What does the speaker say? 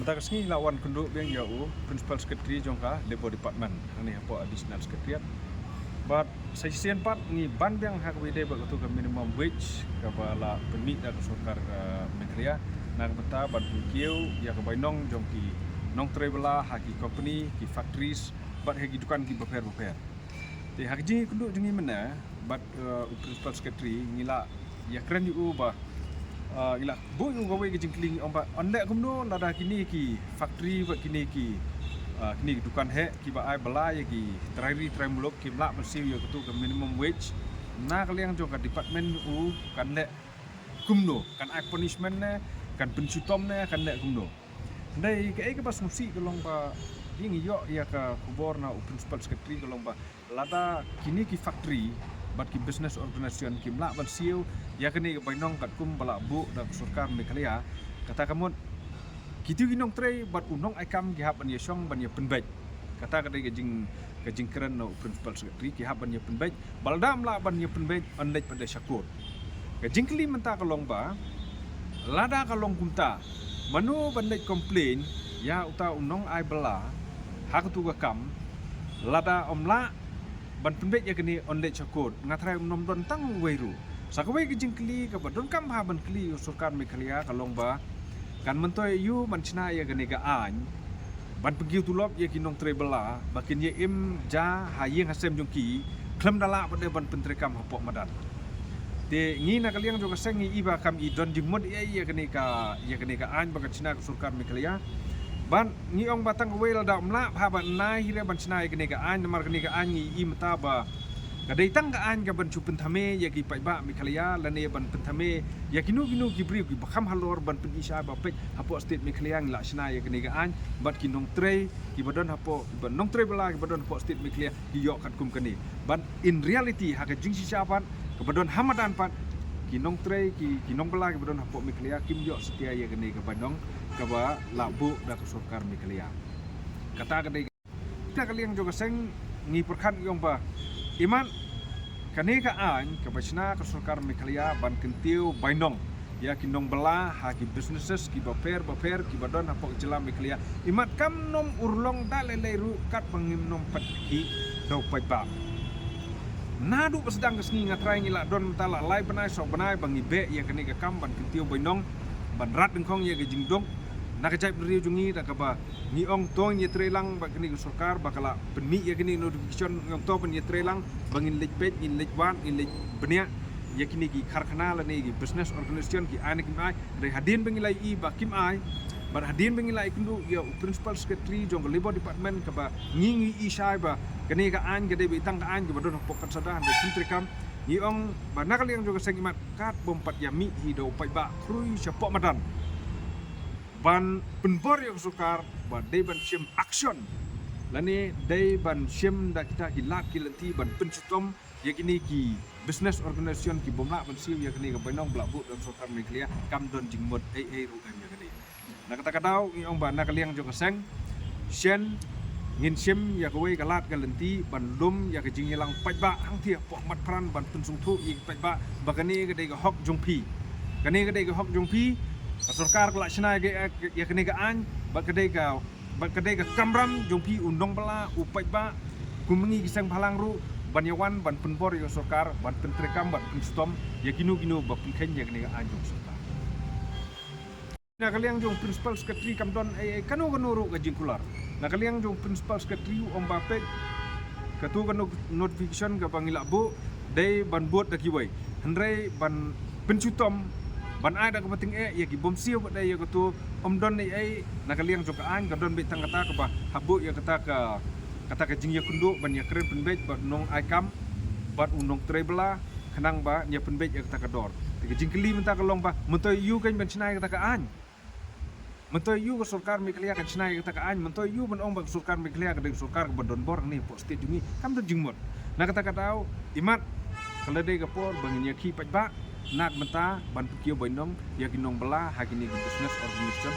Mata kesini lawan kenduk yang jauh Principal Secretary jongka Labor Department ini apa additional secretariat. But sesian part ni ban yang hak wede begitu ke minimum wage kepala permit dan sokar menteri nak beta ban kieu ya ke bainong jongki nong traveler haki company ki factories bat hagi dukan ki beper. Te hak ji kenduk jengi mana bat Principal Secretary ngila ya keren ju ba ila bu yu gawe ke jingkling omba ondek kumno lada kini ki factory buat kini ki kini dukan he ki ba ai bela ya ki trai muluk ki mlak bersih ya ketu ke minimum wage na kalian jong ka department kan nek kumno kan ai punishment ne kan pencutom ne kan nek kumno dai ke pas musi kolong ba ding yo ya ka kubor na Principal Secretary kolong ba lada kini ki factory bat ki business organisation ki mlak ban siu ya kini bainong kat kum bala bu dan surkar mekalia kata kamu kitu ginong tray bat unong aikam ki hab ban yesong ban ye penbaj kata kadai gejing keren no Principal Secretary ki hab ban ye penbaj balda mlak ban ye penbaj ondai pada syakur gejing kli menta kalong ba lada kalong kumta manu bandai komplain ya uta unong ai bela hak tu kam lada omla ban penbet ya kini onde cakut ngatrai nom don tang weiru sakwe ke jingkli ka badon kam ha ban kli usurkan mekalia kalong ba kan mentoy yu man china ya kini ga an ban pergi tulop ya kinong trebela bakin ye im ja hayeng hasem jongki klem dala pada ban pentrekam hapok madan te ngi na kaliang juga sengi iba kam i don jingmod ya kini ka an bakat china usurkan mekalia ban ngi ong batang wel da mla ha ban nai hire ban chnai kene ka an mar kene ka an ngi i mata ba kadai tang ka an ga ban chu penthame ya ki pai ba mikhalia lane ban penthame ya kinu ki bri ki bakham halor ban pen isha ba pek hapo state mikhalia la chnai ya kene ka an bat ki nong tre ki badon hapo ban nong tre bala ki badon hapo state mikhalia ki yo kat kum kene ban in reality ha ka jing si chapan ka badon hamadan pat ki nong tre ki nong bala ki badon hapo mikhalia kim yo setia ya kene ka badong kaba labu da kusukar mikalia kata kadai kita kalian juga seng ngi perkan yong ba iman kane ka an ka basna kusukar mikalia ban kentiu bainong ya kinong bela haki businesses ki baper ki badon apok jelam mikalia imat kam nom urlong dalele ru kat pangim nom patki do paiba nadu pasdang kesni ngatrai ngila don tala lai benai sok benai bangi be ya kane ka kam ban kentiu bainong ban rat dengkong ya ke jingdong nakajai beriu jungi da kaba ni ong tong ye trelang ba kini sokar bakala penmi ya kini notification ngong to pen ye trelang bangin lej page in lej wan in lej benia ya kini ki karkhana la ni business organization ki anik mai re hadin bangilai i ba kim ai bar hadin bangilai kundu ya Principal Secretary jong Labor Department kaba ngingi i shai ba kini ka an gede be tang ka an ke badon pokan sadan de sintrikam ni ong ba nakal yang juga sengimat kat bompat yami hido pai ba krui syapok madan ban penbor yang sukar ba dei ban sim action lani dei ban sim da kita hilak kilenti ban pencutom yakini ki business organization ki bomla ban siu yakini ka bainong blabu dan sukar meklia kam don jingmod ai ru em yakini na kata katau ni ong ba nakal yang juga seng sien ngin sim ya kowe kalat kalenti ban lum ya ke jingilang pajba hang thia pok mat pran ban pensung thu i pajba bagani ke dei ka hok jongpi kani ke dei ka hok jongpi sarkar kelak snai ke ya kene ka an ba kedai ka kamram jongpi undong bala u pajba kumengi kisang phalang ru ban yawan ban penpor ya sarkar ban pentrekam ban penstom ya kinu ba pinkhen ya kene ka an jong sarkar na kaliang jong Principal Secretary kamdon kanu ru ka jingkular na kaliang jong Principal Secretary om bapet katu kan notification ka pangila bu dai ban buat da kiwai hendrai ban pencutom ban ada ka penting ya ki bom siu dai ya katu om don ai na kaliang jong ka an ka don be tang kata ka ba habu ya kata ka jing ya kundu ban ya keren penbet ba nong aikam bat unong trebla kanang ba nya penbet ya kata ka dor ke jingkli menta kalong ba mentoy yu kan ban chnai kata ka an mentoy yu ka surkar miklia kan chnai kata ka an mentoy yu ban ong ba surkar miklia ka deng surkar ka badon bor ni po state jungi kam to jingmot na kata tau imat kalade ka por bangin ya ki pajba nak menta ban pukio bainong ya kinong bela hakini business organization